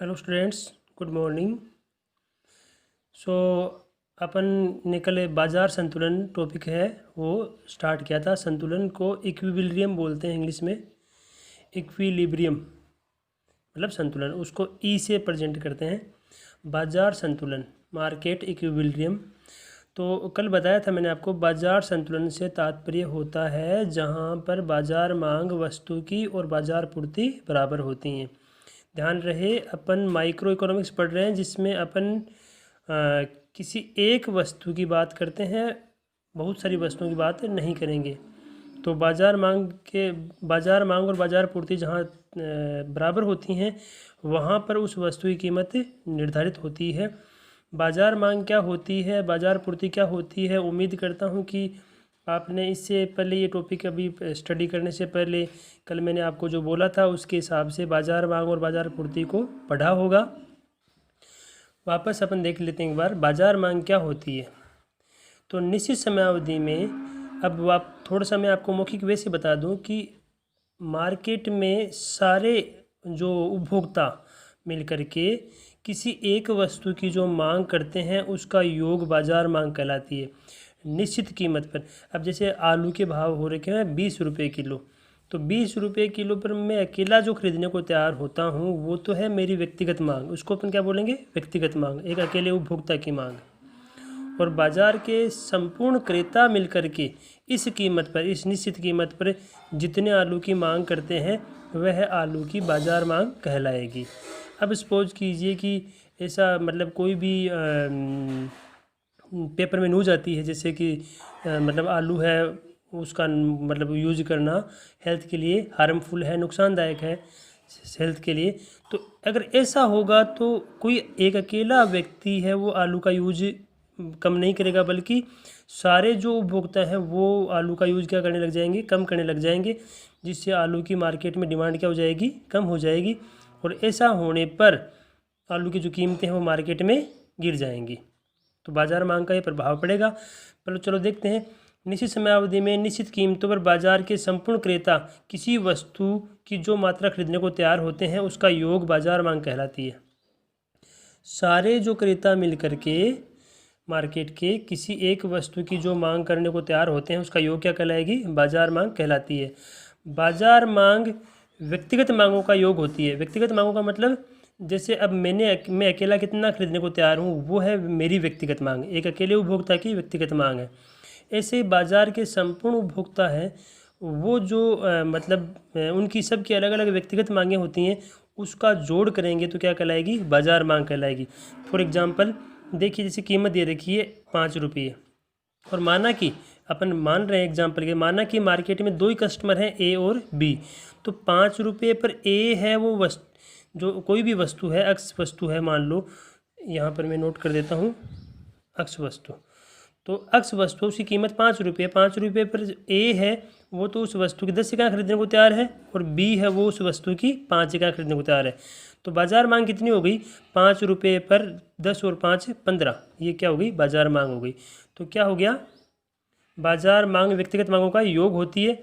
Hello students, good morning. So अपन ने कल बाजार संतुलन टॉपिक है वो स्टार्ट किया था। संतुलन को इक्विलिब्रियम बोलते हैं इंग्लिश में। इक्विलिब्रियम मतलब संतुलन, उसको ई से प्रेजेंट करते हैं। बाजार संतुलन, मार्केट इक्विलिब्रियम। तो कल बताया था मैंने आपको, बाजार संतुलन से तात्पर्य होता है जहाँ पर बाजार मांग वस्तु की और बाजार पूर्ति बराबर होती हैं। ध्यान रहे, अपन माइक्रो इकोनॉमिक्स पढ़ रहे हैं जिसमें अपन किसी एक वस्तु की बात करते हैं, बहुत सारी वस्तुओं की बात नहीं करेंगे। तो बाजार मांग और बाजार पूर्ति जहाँ बराबर होती हैं वहाँ पर उस वस्तु की कीमत निर्धारित होती है। बाजार मांग क्या होती है, बाजार पूर्ति क्या होती है, उम्मीद करता हूँ कि आपने इससे पहले ये टॉपिक अभी स्टडी करने से पहले कल मैंने आपको जो बोला था उसके हिसाब से बाजार मांग और बाजार पूर्ति को पढ़ा होगा। वापस अपन देख लेते हैं एक बार, बाजार मांग क्या होती है। तो निश्चित समयावधि में, अब आप थोड़ा सा मैं आपको मौखिक वे से बता दूं कि मार्केट में सारे जो उपभोक्ता मिलकर के किसी एक वस्तु की जो मांग करते हैं उसका योग बाजार मांग कहलाती है। निश्चित कीमत पर, अब जैसे आलू के भाव हो रखे हैं 20 रुपये किलो, तो 20 रुपये किलो पर मैं अकेला जो खरीदने को तैयार होता हूँ वो तो है मेरी व्यक्तिगत मांग, उसको अपन क्या बोलेंगे, व्यक्तिगत मांग, एक अकेले उपभोक्ता की मांग। और बाजार के संपूर्ण क्रेता मिलकर के इस कीमत पर, इस निश्चित कीमत पर जितने आलू की मांग करते हैं वह आलू की बाजार मांग कहलाएगी। अब सपोज कीजिए कि ऐसा मतलब कोई भी पेपर में न्यूज़ आती है जैसे कि मतलब आलू है उसका मतलब यूज करना हेल्थ के लिए हार्मफुल है, नुकसानदायक है हेल्थ के लिए। तो अगर ऐसा होगा तो कोई एक अकेला व्यक्ति है वो आलू का यूज कम नहीं करेगा, बल्कि सारे जो उपभोक्ता हैं वो आलू का यूज क्या करने लग जाएंगे, कम करने लग जाएंगे, जिससे आलू की मार्केट में डिमांड क्या हो जाएगी, कम हो जाएगी। और ऐसा होने पर आलू की जो कीमतें हैं वो मार्केट में गिर जाएंगी, तो बाजार मांग का ये प्रभाव पड़ेगा। पहले चलो देखते हैं, निश्चित समयावधि में निश्चित कीमतों पर बाजार के संपूर्ण क्रेता किसी वस्तु की जो मात्रा खरीदने को तैयार होते हैं उसका योग बाजार मांग कहलाती है। सारे जो क्रेता मिलकर के मार्केट के किसी एक वस्तु की जो मांग करने को तैयार होते हैं उसका योग क्या कहलाएगी, बाजार मांग कहलाती है। बाजार मांग व्यक्तिगत मांगों का योग होती है। व्यक्तिगत मांगों का मतलब जैसे अब मैं अकेला कितना खरीदने को तैयार हूँ वो है मेरी व्यक्तिगत मांग, एक अकेले उपभोक्ता की व्यक्तिगत मांग है। ऐसे बाजार के संपूर्ण उपभोक्ता हैं वो जो उनकी सबकी अलग अलग व्यक्तिगत मांगें होती हैं, उसका जोड़ करेंगे तो क्या कहलाएगी, बाजार मांग कहलाएगी। फॉर एग्जांपल देखिए, जैसे कीमत दे रखी है 5 रुपये, और माना कि अपन मान रहे हैं एग्जांपल के, माना कि मार्केट में दो ही कस्टमर हैं ए और बी, तो 5 रुपये पर ए है वो जो कोई भी वस्तु है, अक्स वस्तु है, मान लो यहाँ पर मैं नोट कर देता हूँ अक्स वस्तु। तो अक्स वस्तु उसकी कीमत 5 रुपये, 5 रुपये पर ए है वो तो उस वस्तु की 10 इकाई खरीदने को तैयार है, और बी है वो उस वस्तु की 5 इकाई खरीदने को तैयार है। तो बाजार मांग कितनी हो गई, 5 रुपये पर 10 और 5 15, ये क्या हो गई, बाजार मांग हो गई। तो क्या हो गया, बाजार मांग व्यक्तिगत मांगों का योग होती है।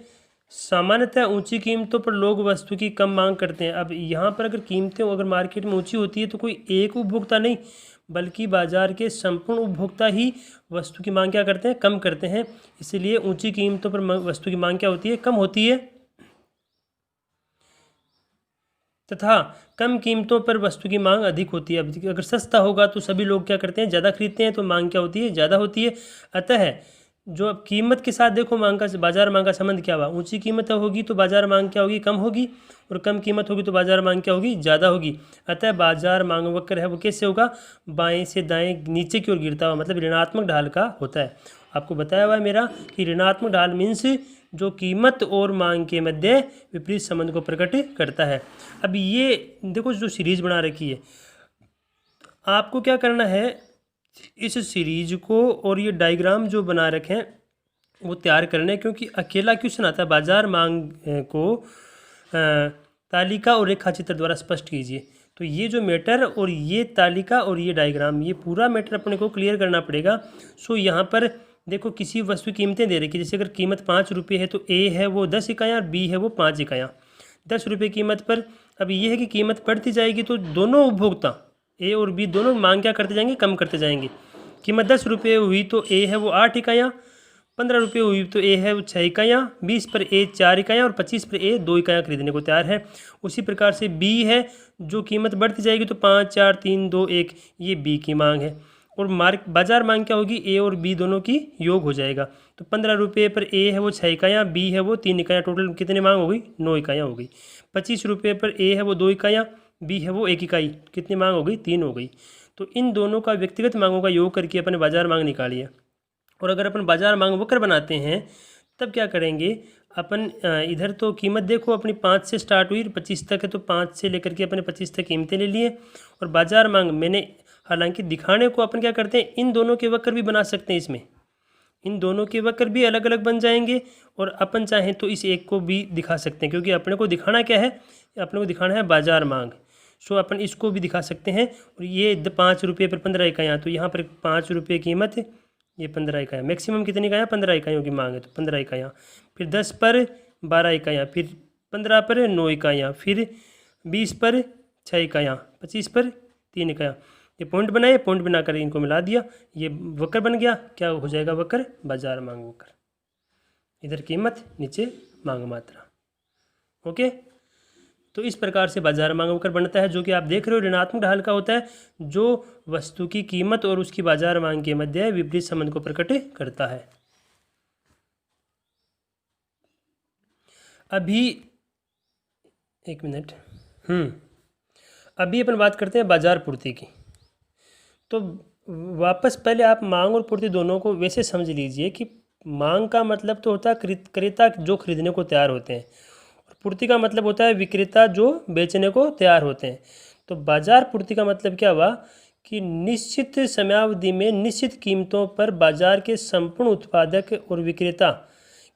सामान्यतः ऊंची कीमतों पर लोग वस्तु की कम मांग करते हैं। अब यहाँ पर अगर कीमतें अगर मार्केट में ऊंची होती है तो कोई एक उपभोक्ता नहीं बल्कि बाजार के संपूर्ण उपभोक्ता ही वस्तु की मांग क्या करते हैं, कम करते हैं। इसीलिए ऊंची कीमतों पर वस्तु की मांग क्या होती है, कम होती है, तथा कम कीमतों पर वस्तु की मांग अधिक होती है। अब अगर सस्ता होगा तो सभी लोग क्या करते हैं, ज़्यादा खरीदते हैं, तो मांग क्या होती है, ज़्यादा होती है। अतः जो अब कीमत के साथ देखो मांग का, बाजार मांग का संबंध क्या हुआ, ऊंची कीमत होगी तो बाजार मांग क्या होगी, कम होगी, और कम कीमत होगी तो बाजार मांग क्या होगी, ज़्यादा होगी। अतः बाजार मांग वक्र है वो कैसे होगा, बाएं से दाएं नीचे की ओर गिरता हुआ, मतलब ऋणात्मक ढाल का होता है। आपको बताया हुआ है मेरा कि ऋणात्मक ढाल मीन्स जो कीमत और मांग के मध्य विपरीत संबंध को प्रकट करता है। अब ये देखो जो सीरीज बना रखी है, आपको क्या करना है, इस सीरीज को और ये डायग्राम जो बना रखे हैं वो तैयार करने, क्योंकि अकेला क्वेश्चन आता है। बाजार मांग को तालिका और रेखा चित्र द्वारा स्पष्ट कीजिए। तो ये जो मैटर और ये तालिका और ये डायग्राम, ये पूरा मैटर अपने को क्लियर करना पड़ेगा। सो यहाँ पर देखो किसी वस्तु की कीमतें दे रखी है, जैसे अगर कीमत 5 रुपये है तो ए है वो 10 इकाइयाँ और बी है वो 5 इकाइयाँ। 10 रुपये कीमत पर अब ये है कि कीमत बढ़ती जाएगी तो दोनों उपभोक्ता ए और बी दोनों मांग क्या करते जाएंगे, कम करते जाएंगे। कीमत 10 रुपये हुई तो ए है वो 8 इकाइयाँ, 15 रुपये हुई तो ए है वो 6 इकाइयाँ, 20 पर ए 4 इकाइयाँ और 25 पर ए 2 इकाइयाँ खरीदने को तैयार है। उसी प्रकार से बी है, जो कीमत बढ़ती जाएगी तो 5, 4, 3, 2, 1 ये बी की मांग है। और बाजार मांग क्या होगी, ए और बी दोनों की योग हो जाएगा। तो 15 रुपये पर ए है वो 6 इकाइयाँ, बी है वो 3 इकाइयाँ, टोटल कितनी मांग हो गई, 9 इकाइयाँ हो गई। 25 रुपये पर ए है वो 2 इकाइयाँ, बी है वो 1 इकाई, कितनी मांग हो गई, 3 हो गई। तो इन दोनों का व्यक्तिगत मांगों का योग करके अपने बाजार मांग निकालिए। और अगर अपन बाजार मांग वक्र बनाते हैं तब क्या करेंगे अपन, इधर तो कीमत देखो अपनी 5 से स्टार्ट हुई, 25 तक है, तो 5 से लेकर के अपने 25 तक कीमतें ले लिए। और बाजार मांग मैंने हालांकि दिखाने को अपन क्या करते हैं, इन दोनों के वक्र भी बना सकते हैं, इसमें इन दोनों के वक्र भी अलग अलग बन जाएंगे। और अपन चाहें तो इस एक को भी दिखा सकते हैं, क्योंकि अपने को दिखाना क्या है, अपने को दिखाना है बाजार मांग। सो अपन इसको भी दिखा सकते हैं। और ये 5 रुपये पर 15 इकाइयाँ, तो यहाँ पर 5 रुपये कीमत, ये 15 इकाइयाँ, मैक्सिमम कितनी इकाइयाँ, 15 इकाइयों की मांग है, तो 15 इकाइयाँ। फिर 10 पर 12 इकाइयाँ, फिर 15 पर 9 इकाइयाँ, फिर 20 पर 6 इकाइयाँ, 25 पर 3 इकाइयाँ। ये पॉइंट बनाए, पॉइंट बनाकर इनको मिला दिया, ये वक्र बन गया। क्या हो जाएगा वक्र, बाजार मांग वक्र। इधर कीमत, नीचे मांग मात्रा। ओके, तो इस प्रकार से बाजार मांग वक्र बनता है, जो कि आप देख रहे हो ऋणात्मक ढाल का होता है, जो वस्तु की कीमत और उसकी बाजार मांग के मध्य विपरीत संबंध को प्रकट करता है। अभी एक मिनट, अभी अपन बात करते हैं बाजार पूर्ति की। तो वापस पहले आप मांग और पूर्ति दोनों को वैसे समझ लीजिए कि मांग का मतलब तो होता है क्रेता जो खरीदने को तैयार होते हैं, और पूर्ति का मतलब होता है विक्रेता जो बेचने को तैयार होते हैं। तो बाजार पूर्ति का मतलब क्या हुआ कि निश्चित समयावधि में निश्चित कीमतों पर बाजार के संपूर्ण उत्पादक और विक्रेता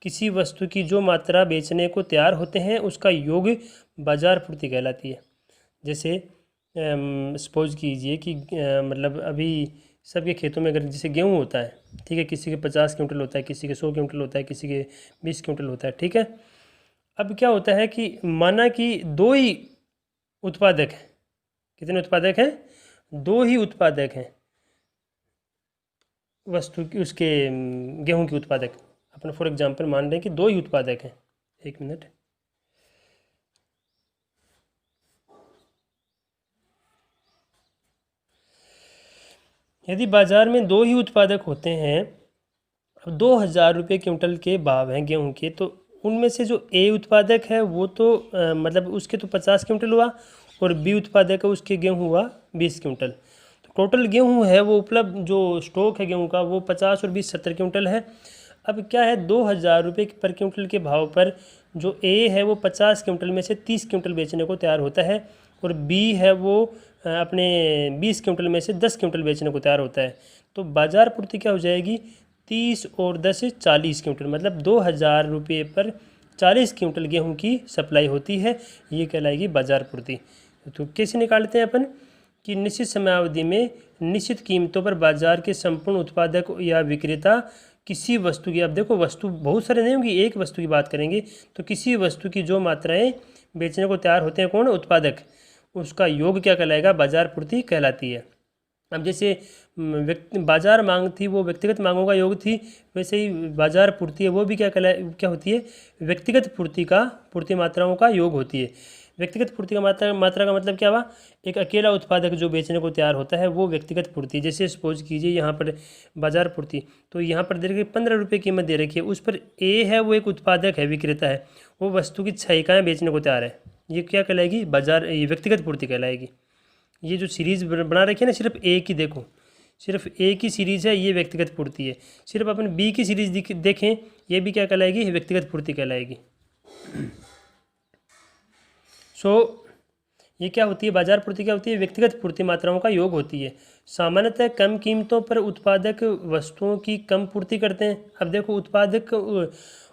किसी वस्तु की जो मात्रा बेचने को तैयार होते हैं उसका योग बाजार पूर्ति कहलाती है। जैसे सपोज कीजिए कि मतलब अभी सबके खेतों में अगर जैसे गेहूँ होता है, ठीक है, किसी के 50 क्विंटल होता है, किसी के 100 क्विंटल होता है, किसी के 20 क्विंटल होता है, ठीक है। अब क्या होता है कि माना कि 2 ही उत्पादक हैं, कितने उत्पादक हैं, 2 ही उत्पादक हैं वस्तु की, उसके गेहूँ के उत्पादक। अपना फॉर एग्जांपल मान लें कि 2 ही उत्पादक हैं। एक मिनट, यदि बाजार में 2 ही उत्पादक होते हैं, अब 2000 रुपये क्विंटल के भाव हैं गेहूं के, तो उनमें से जो ए उत्पादक है वो तो मतलब उसके तो 50 क्विंटल हुआ, और बी उत्पादक है उसके गेहूं हुआ 20 क्विंटल। तो टोटल गेहूं है वो उपलब्ध, जो स्टॉक है गेहूं का वो 50 और 20 70 क्विंटल है। अब क्या है, 2000 रुपये पर क्विंटल के भाव पर जो ए है वो 50 क्विंटल में से 30 क्विंटल बेचने को तैयार होता है, और बी है वो अपने 20 क्विंटल में से 10 क्विंटल बेचने को तैयार होता है। तो बाजार पूर्ति क्या हो जाएगी, 30 और 10 40 क्विंटल, मतलब 2000 रुपये पर 40 क्विंटल गेहूं की सप्लाई होती है, ये कहलाएगी बाजार पूर्ति। तो कैसे निकालते हैं अपन कि निश्चित समयावधि में निश्चित कीमतों पर बाजार के संपूर्ण उत्पादक या विक्रेता किसी वस्तु की, अब देखो वस्तु बहुत सारे नहीं होंगी, एक वस्तु की बात करेंगे, तो किसी वस्तु की जो मात्राएं बेचने को तैयार होते हैं कौन, उत्पादक, उसका योग क्या कहलाएगा, बाजार पूर्ति कहलाती है। अब जैसे बाजार मांग थी वो व्यक्तिगत मांगों का योग थी, वैसे ही बाजार पूर्ति है वो भी क्या होती है, व्यक्तिगत पूर्ति मात्राओं का योग होती है। व्यक्तिगत पूर्ति का मात्रा का मतलब क्या हुआ, एक अकेला उत्पादक जो बेचने को तैयार होता है वो व्यक्तिगत पूर्ति। जैसे सपोज कीजिए यहाँ पर बाजार पूर्ति, तो यहाँ पर दे रखी 15 रुपये कीमत दे रखी है, उस पर ए है वो एक उत्पादक है, विक्रेता है, वो वस्तु की 6 इकाइयाँ बेचने को तैयार है, ये क्या कहलाएगी, बाजार, ये व्यक्तिगत पूर्ति कहलाएगी। ये जो सीरीज़ बना रखी है ना, सिर्फ ए की देखो, सिर्फ ए की सीरीज़ है, ये व्यक्तिगत पूर्ति है। सिर्फ अपन बी की सीरीज़ देखें, ये भी क्या कहलाएगी, व्यक्तिगत पूर्ति कहलाएगी। ये क्या होती है, बाजार पूर्ति क्या होती है, व्यक्तिगत पूर्ति मात्राओं का योग होती है। सामान्यतः कम कीमतों पर उत्पादक वस्तुओं की कम पूर्ति करते हैं। अब देखो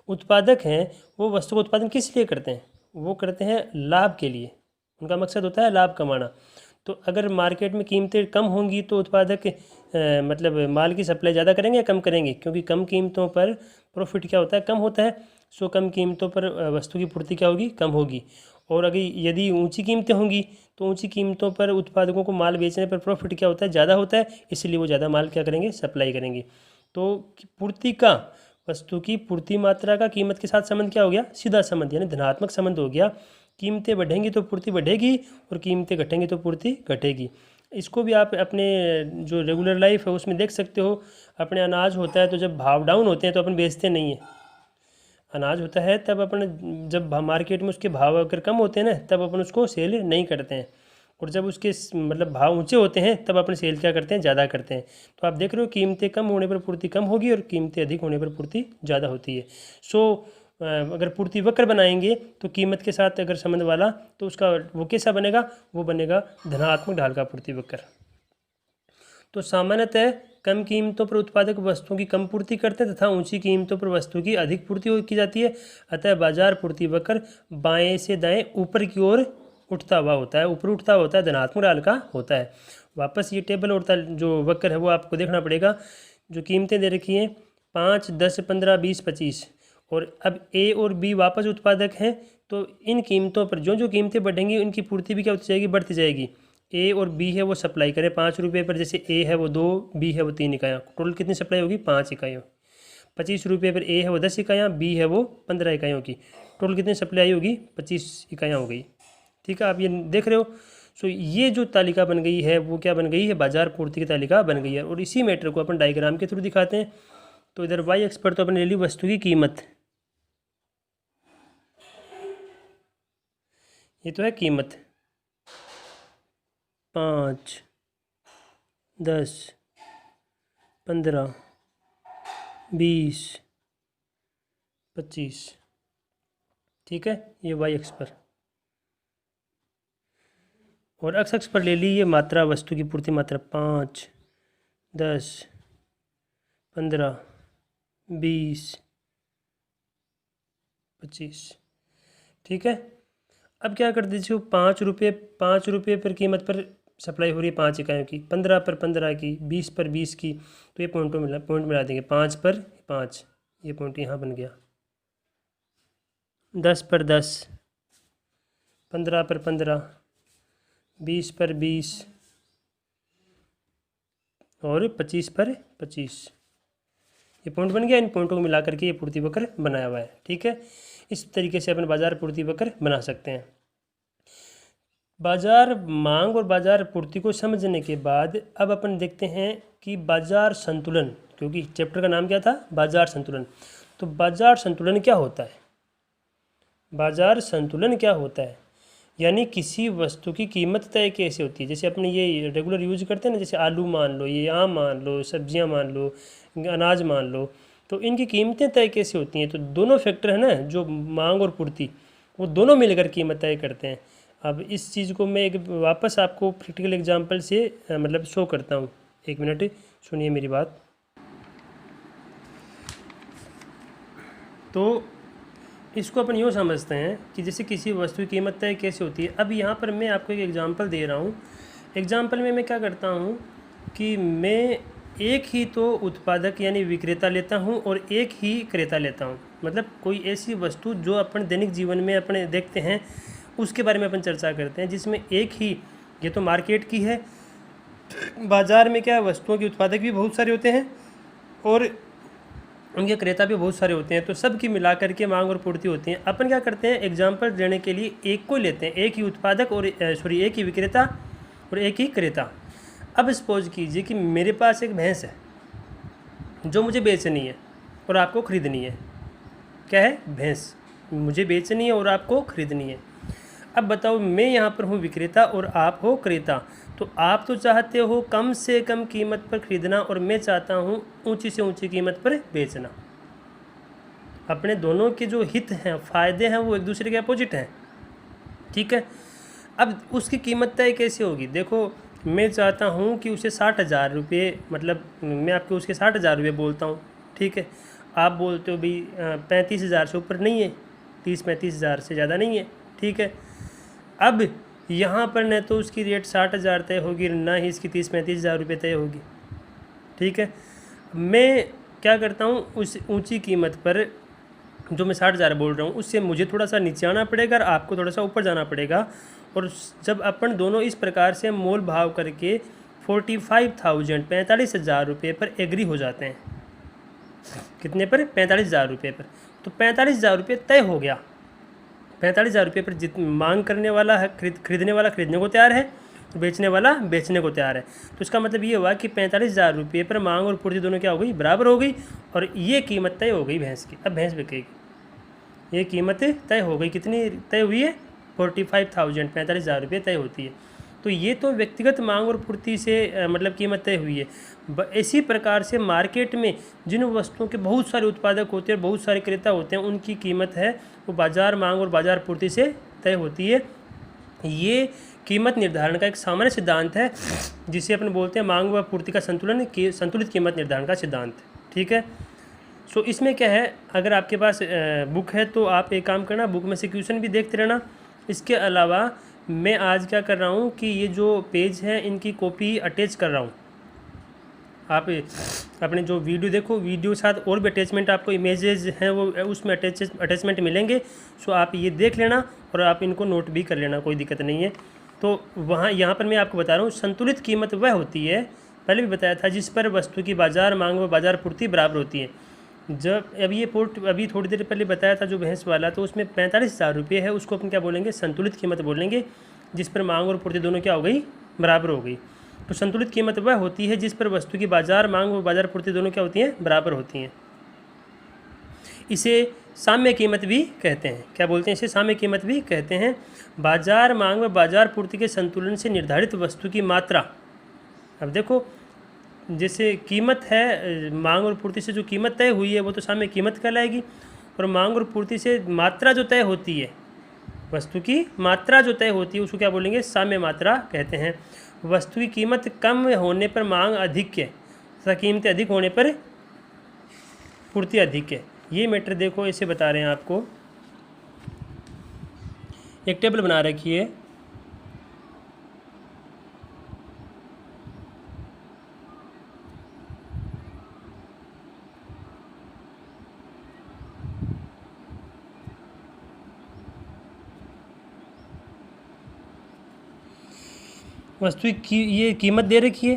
उत्पादक हैं वो वस्तु का उत्पादन किस लिए करते हैं, वो करते हैं लाभ के लिए, उनका मकसद होता है लाभ कमाना। तो अगर मार्केट में कीमतें कम होंगी तो उत्पादक मतलब माल की सप्लाई ज़्यादा करेंगे या कम करेंगे, क्योंकि कम कीमतों पर प्रॉफिट क्या होता है, कम होता है। सो कम कीमतों पर वस्तु की पूर्ति क्या होगी, कम होगी। और अगर यदि ऊंची कीमतें होंगी तो ऊंची कीमतों पर उत्पादकों को माल बेचने पर प्रॉफिट क्या होता है, ज़्यादा होता है, इसलिए वो ज़्यादा माल क्या करेंगे, सप्लाई करेंगे। तो पूर्ति का, वस्तु की पूर्ति मात्रा का कीमत के साथ संबंध क्या हो गया, सीधा संबंध, यानी धनात्मक संबंध हो गया। कीमतें बढ़ेंगी तो पूर्ति बढ़ेगी और कीमतें घटेंगी तो पूर्ति घटेगी। इसको भी आप अपने जो रेगुलर लाइफ है उसमें देख सकते हो। अपने अनाज होता है तो जब भाव डाउन होते हैं तो अपन बेचते नहीं हैं। अनाज होता है तब अपन, जब मार्केट में उसके भाव अगर कम होते हैं ना तब अपन उसको सेल नहीं करते हैं, और जब उसके मतलब भाव ऊंचे होते हैं तब अपन सेल क्या करते हैं, ज़्यादा करते हैं। तो आप देख रहे हो कीमतें कम होने पर पूर्ति कम होगी और कीमतें अधिक होने पर पूर्ति ज़्यादा होती है। सो अगर पूर्ति वक्र बनाएंगे तो कीमत के साथ अगर संबंध वाला, तो उसका वो कैसा बनेगा, वो बनेगा धनात्मक ढाल का पूर्ति वक्र। तो सामान्यतः कम कीमतों पर उत्पादक वस्तुओं की कम पूर्ति करते हैं तथा ऊंची कीमतों पर वस्तु की अधिक पूर्ति की जाती है। अतः बाजार पूर्ति वक्र बाएं से दाएं ऊपर की ओर उठता हुआ होता है, ऊपर उठता हुआ होता है, धनात्मक ढाल का होता है। वापस ये टेबल और जो वक्र है वो आपको देखना पड़ेगा। जो कीमतें दे रखी हैं 5, 10, 15, 20, 25, और अब ए और बी वापस उत्पादक हैं, तो इन कीमतों पर जो जो कीमतें बढ़ेंगी उनकी पूर्ति भी क्या होती जाएगी, बढ़ती जाएगी। ए और बी है वो सप्लाई करें 5 रुपये पर, जैसे ए है वो 2, बी है वो 3 इकाइयाँ, टोटल कितनी सप्लाई होगी, 5 इकाइयों। 25 रुपये पर ए है वो 10 इकाइयाँ, बी है वो 15 इकाइयों की, टोटल कितनी सप्लाई होगी, 25 इकाइयाँ हो गई। ठीक है, आप ये देख रहे हो। सो ये जो तालिका बन गई है वो क्या बन गई है, बाजार पूर्ति की तालिका बन गई है। और इसी मैटर को अपन डायग्राम के थ्रू दिखाते हैं। तो इधर वाई एक्स पर तो अपन ले ली वस्तु की कीमत, ये तो है कीमत 5, 10, 15, 20, 25। ठीक है, ये वाई एक्स पर, और एक्स एक्स पर ले ली ये मात्रा, वस्तु की पूर्ति मात्रा 5, 10, 15, 20, 25। ठीक है, अब क्या कर दीजिए, 5 रुपये पर कीमत पर सप्लाई हो रही है 5 इकाइयों की, 15 पर 15 की, 20 पर 20 की, तो ये पॉइंट मिला देंगे। 5 पर 5, ये पॉइंट यहाँ बन गया। 10 पर 10, 15 पर 15, 20 पर 20 और 25 पर 25, ये पॉइंट बन गया। इन पॉइंटों को मिला करके ये पूर्ति वक्र बनाया हुआ है। ठीक है, इस तरीके से अपन बाजार पूर्ति वक्र बना सकते हैं। बाजार मांग और बाजार पूर्ति को समझने के बाद अब अपन देखते हैं कि बाजार संतुलन, क्योंकि चैप्टर का नाम क्या था, बाजार संतुलन। तो बाजार संतुलन क्या होता है, बाजार संतुलन क्या होता है, यानी किसी वस्तु की कीमत तय कैसे होती है। जैसे अपने ये रेगुलर यूज करते हैं ना, जैसे आलू मान लो, ये आम मान लो, सब्जियां मान लो, अनाज मान लो, तो इनकी कीमतें तय कैसे होती हैं। तो दोनों फैक्टर है ना, जो मांग और पूर्ति, वो दोनों मिलकर कीमत तय करते हैं। अब इस चीज़ को मैं एक वापस आपको प्रैक्टिकल एग्जांपल से मतलब शो करता हूँ। 1 मिनट सुनिए मेरी बात। तो इसको अपन यूँ समझते हैं कि जैसे किसी वस्तु की कीमत तय कैसे होती है। अब यहाँ पर मैं आपको एक एग्जांपल दे रहा हूँ। एग्जांपल में मैं क्या करता हूँ कि मैं एक ही तो उत्पादक यानी विक्रेता लेता हूँ और एक ही क्रेता लेता हूँ। मतलब कोई ऐसी वस्तु जो अपन दैनिक जीवन में अपने देखते हैं उसके बारे में अपन चर्चा करते हैं, जिसमें एक ही, ये तो मार्केट की है, बाज़ार में क्या वस्तुओं के उत्पादक भी बहुत सारे होते हैं और उनके क्रेता भी बहुत सारे होते हैं, तो सब की मिला करके मांग और पूर्ति होती है। अपन क्या करते हैं, एग्जाम्पल देने के लिए एक को लेते हैं, एक ही उत्पादक और एक ही विक्रेता और एक ही क्रेता। अब सपोज कीजिए कि मेरे पास एक भैंस है जो मुझे बेचनी है और आपको ख़रीदनी है। क्या है, भैंस मुझे बेचनी है और आपको ख़रीदनी है। अब बताओ, मैं यहाँ पर हूँ विक्रेता और आप हो क्रेता। तो आप तो चाहते हो कम से कम कीमत पर ख़रीदना और मैं चाहता हूँ ऊंची से ऊंची कीमत पर बेचना। अपने दोनों के जो हित हैं, फ़ायदे हैं, वो एक दूसरे के अपोजिट हैं। ठीक है, अब उसकी कीमत तय कैसे होगी। देखो, मैं चाहता हूँ कि उसे 60,000 रुपये, मतलब मैं आपको उसके 60,000 रुपये बोलता हूँ। ठीक है, आप बोलते हो भाई 35,000 से ऊपर नहीं है, 30-35,000 से ज़्यादा नहीं है। ठीक है, अब यहाँ पर न तो उसकी रेट 60,000 तय होगी, ना ही इसकी 30-35,000 रुपये तय होगी। ठीक है, मैं क्या करता हूँ, उस ऊंची कीमत पर जो मैं 60,000 बोल रहा हूँ उससे मुझे थोड़ा सा नीचे आना पड़ेगा और आपको थोड़ा सा ऊपर जाना पड़ेगा। और जब अपन दोनों इस प्रकार से मोल भाव करके 45,000 रुपये पर एग्री हो जाते हैं, कितने पर? 45,000 रुपये पर। तो 45,000 रुपये तय हो गया। 45,000 रुपये पर मांग करने वाला है, खरीदने वाला खरीदने को तैयार है, बेचने वाला बेचने को तैयार है। तो इसका मतलब ये हुआ कि 45,000 रुपये पर मांग और पूर्ति दोनों क्या हो गई? बराबर हो गई। और ये कीमत तय हो गई भैंस की। अब भैंस बिकेगी, ये कीमत तय हो गई। कितनी तय हुई है? 45,000 रुपये तय होती है। तो ये तो व्यक्तिगत मांग और पूर्ति से मतलब कीमत तय हुई है। इसी प्रकार से मार्केट में जिन वस्तुओं के बहुत सारे उत्पादक होते हैं, बहुत सारे क्रेता होते हैं, उनकी कीमत है वो बाजार मांग और बाजार पूर्ति से तय होती है। ये कीमत निर्धारण का एक सामान्य सिद्धांत है जिसे अपन बोलते हैं मांग व पूर्ति का संतुलन, संतुलित कीमत निर्धारण का सिद्धांत। ठीक है। सो इसमें क्या है, अगर आपके पास बुक है तो आप एक काम करना, बुक में से क्वेश्चन भी देखते रहना। इसके अलावा मैं आज क्या कर रहा हूँ कि ये जो पेज है इनकी कॉपी अटैच कर रहा हूँ। आप अपने जो वीडियो देखो, वीडियो साथ और भी अटैचमेंट आपको इमेजेस हैं वो उसमें अटैचमेंट मिलेंगे। सो आप ये देख लेना और आप इनको नोट भी कर लेना, कोई दिक्कत नहीं है। तो यहाँ पर मैं आपको बता रहा हूँ संतुलित कीमत वह होती है, पहले भी बताया था, जिस पर वस्तु की बाजार मांग व बाजार पूर्ति बराबर होती है। जब अभी थोड़ी देर पहले बताया था जो भैंस वाला, तो उसमें 45,000 रुपये है, उसको अपन क्या बोलेंगे? संतुलित कीमत बोलेंगे, जिस पर मांग और पूर्ति दोनों क्या हो गई? बराबर हो गई। तो संतुलित कीमत वह होती है जिस पर वस्तु की बाजार मांग व बाजार पूर्ति दोनों क्या होती हैं? बराबर होती हैं। इसे साम्य कीमत भी कहते हैं। क्या बोलते हैं? इसे साम्य कीमत भी कहते हैं। बाजार मांग व बाजार पूर्ति के संतुलन से निर्धारित वस्तु की मात्रा, अब देखो जैसे कीमत है, मांग और पूर्ति से जो कीमत तय हुई है वो तो साम्य कीमत कहलाएगी। और मांग और पूर्ति से मात्रा जो तय होती है, वस्तु की मात्रा जो तय होती है, उसको क्या बोलेंगे? साम्य मात्रा कहते हैं। वस्तु की कीमत कम होने पर मांग अधिक है तथा कीमतें अधिक होने पर पूर्ति अधिक है। ये मैटर देखो, इसे बता रहे हैं आपको। एक टेबल बना रखी है, वस्तु की ये कीमत दे रखी है,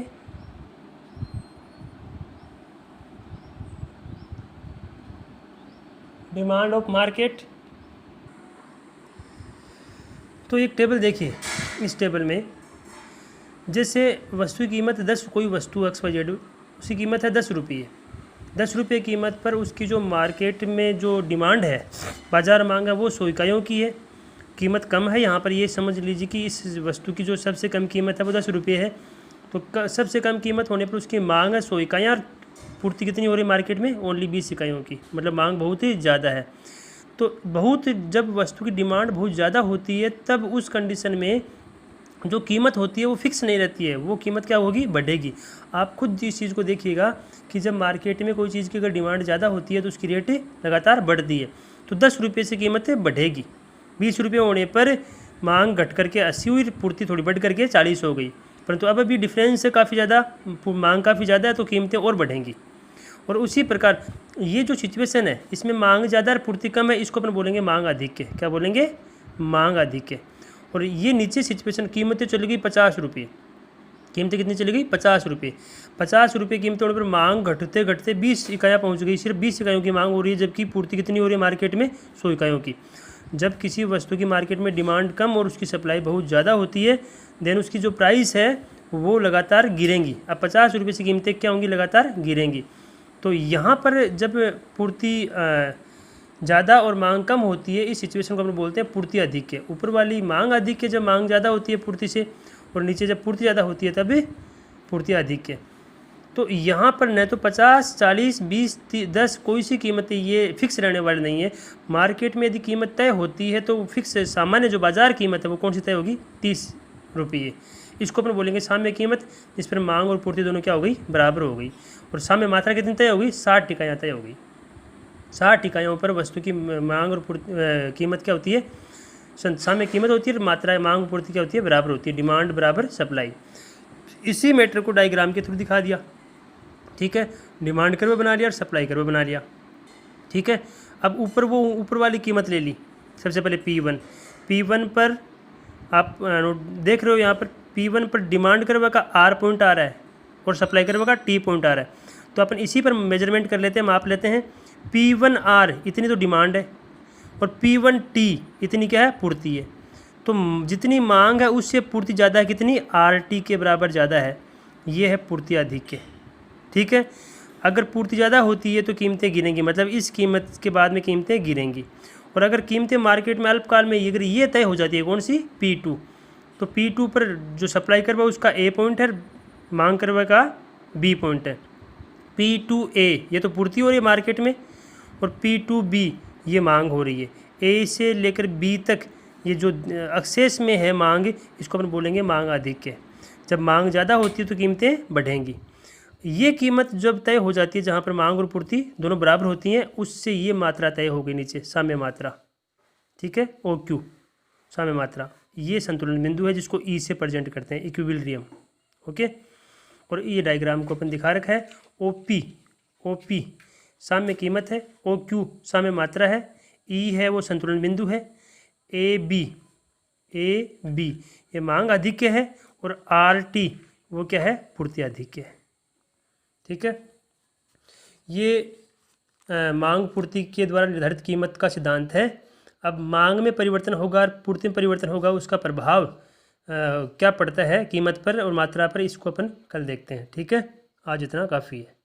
डिमांड ऑफ मार्केट। तो एक टेबल देखिए, इस टेबल में जैसे वस्तु की कीमत 10, कोई वस्तु XYZ उसकी कीमत है 10 रुपये। 10 रुपये कीमत पर उसकी जो मार्केट में जो डिमांड है, बाजार मांग है, वो 100 इकाइयों की है। कीमत कम है, यहाँ पर ये समझ लीजिए कि इस वस्तु की जो सबसे कम कीमत है वो 10 रुपये है। तो सबसे कम कीमत होने पर उसकी मांग है 100 इकाइयाँ, और पूर्ति कितनी हो रही है मार्केट में? ओनली 20 इकाइयों की, मतलब मांग बहुत ही ज़्यादा है। तो जब वस्तु की डिमांड बहुत ज़्यादा होती है, तब उस कंडीशन में जो कीमत होती है वो फिक्स नहीं रहती है, वो कीमत क्या होगी? बढ़ेगी। आप खुद इस चीज़ को देखिएगा कि जब मार्केट में कोई चीज़ की अगर डिमांड ज़्यादा होती है तो उसकी रेट लगातार बढ़ती है। तो 10 रुपये से कीमत बढ़ेगी, 20 रुपये होने पर मांग घट करके 80 हुई, पूर्ति थोड़ी बढ़ करके 40 हो गई। परंतु अब अभी डिफरेंस काफ़ी ज़्यादा, मांग काफ़ी ज़्यादा है, तो कीमतें और बढ़ेंगी। और उसी प्रकार ये जो सिचुएशन है, इसमें मांग ज़्यादा और पूर्ति कम है, इसको अपन बोलेंगे मांग अधिक है। क्या बोलेंगे? मांग अधिक है। और ये नीचे सिचुएशन, कीमतें चली गई 50 रुपये, कीमतें कितनी चली गई? 50 रुपये। 50 रुपये कीमत होने पर मांग घटते घटते 20 इकाइयाँ पहुँच गई, सिर्फ 20 इकाइयों की मांग हो रही है, जबकि पूर्ति कितनी हो रही है मार्केट में? 100 इकाइयों की। जब किसी वस्तु की मार्केट में डिमांड कम और उसकी सप्लाई बहुत ज़्यादा होती है, देन उसकी जो प्राइस है वो लगातार गिरेंगी। अब 50 रुपये से कीमतें क्या होंगी? लगातार गिरेंगी। तो यहाँ पर जब पूर्ति ज़्यादा और मांग कम होती है, इस सिचुएशन को हम बोलते हैं पूर्ति अधिक है। ऊपर वाली मांग अधिक है जब मांग ज़्यादा होती है पूर्ति से, और नीचे जब पूर्ति ज़्यादा होती है तब पूर्ति अधिक है। तो यहाँ पर न तो 50, 40, 20, 10 कोई सी कीमतें ये फिक्स रहने वाली नहीं है। मार्केट में यदि कीमत तय होती है तो फिक्स सामान्य जो बाजार कीमत है वो कौन सी तय होगी? 30 रुपये। इसको अपन बोलेंगे साम्य कीमत, जिस पर मांग और पूर्ति दोनों क्या हो गई? बराबर हो गई। और साम्य मात्रा कितनी तय होगी? 60 इकाइयाँ तय होगी। 60 इकाइयों पर वस्तु की मांग और कीमत क्या होती है? साम्य कीमत होती है, और मात्रा मांग पूर्ति क्या होती है? बराबर होती है। डिमांड बराबर सप्लाई। इसी मैटर को डायग्राम के थ्रू दिखा दिया। ठीक है, डिमांड कर्व बना लिया और सप्लाई कर्व बना लिया। ठीक है, अब ऊपर वो ऊपर वाली कीमत ले ली, सबसे पहले P1 पर आप देख रहे हो यहाँ पर P1 पर डिमांड करवा का R पॉइंट आ रहा है और सप्लाई करवा का T पॉइंट आ रहा है। तो अपन इसी पर मेजरमेंट कर लेते हैं, माप लेते हैं। P1R इतनी तो डिमांड है और P1T इतनी क्या है, पूर्ति है। तो जितनी मांग है उससे पूर्ति ज़्यादा है, कितनी, RT के बराबर ज़्यादा है। ये है पूर्ति आधिक्य, ठीक है। अगर पूर्ति ज़्यादा होती है तो कीमतें गिरेंगी, मतलब इस कीमत के बाद में कीमतें गिरेंगी। और अगर कीमतें मार्केट में अल्पकाल में अगर ये तय हो जाती है, कौन सी, P2, तो P2 पर जो सप्लाई करवा उसका A पॉइंट है, मांग करवा का B पॉइंट है। P2A ये तो पूर्ति हो रही है मार्केट में, और P2B ये मांग हो रही है। A से लेकर B तक ये जो एक्सेस में है मांग, इसको अपन बोलेंगे मांग आधिक्य। जब मांग ज़्यादा होती है तो कीमतें बढ़ेंगी। ये कीमत जब तय हो जाती है जहाँ पर मांग और पूर्ति दोनों बराबर होती हैं, उससे ये मात्रा तय हो गई नीचे, साम्य मात्रा, ठीक है, OQ साम्य मात्रा। ये संतुलन बिंदु है जिसको E से प्रेजेंट करते हैं, इक्विलिब्रियम, ओके। और ये डायग्राम को अपन दिखा रखा है। OP साम्य कीमत है, OQ साम्य मात्रा है, E है वो संतुलन बिंदु है, AB ये मांग आधिक्य है, और RT वो क्या है, पूर्ति आधिक्य है, ठीक है। ये मांग पूर्ति के द्वारा निर्धारित कीमत का सिद्धांत है। अब मांग में परिवर्तन होगा और पूर्ति में परिवर्तन होगा, उसका प्रभाव क्या पड़ता है कीमत पर और मात्रा पर, इसको अपन कल देखते हैं, ठीक है। आज इतना काफ़ी है।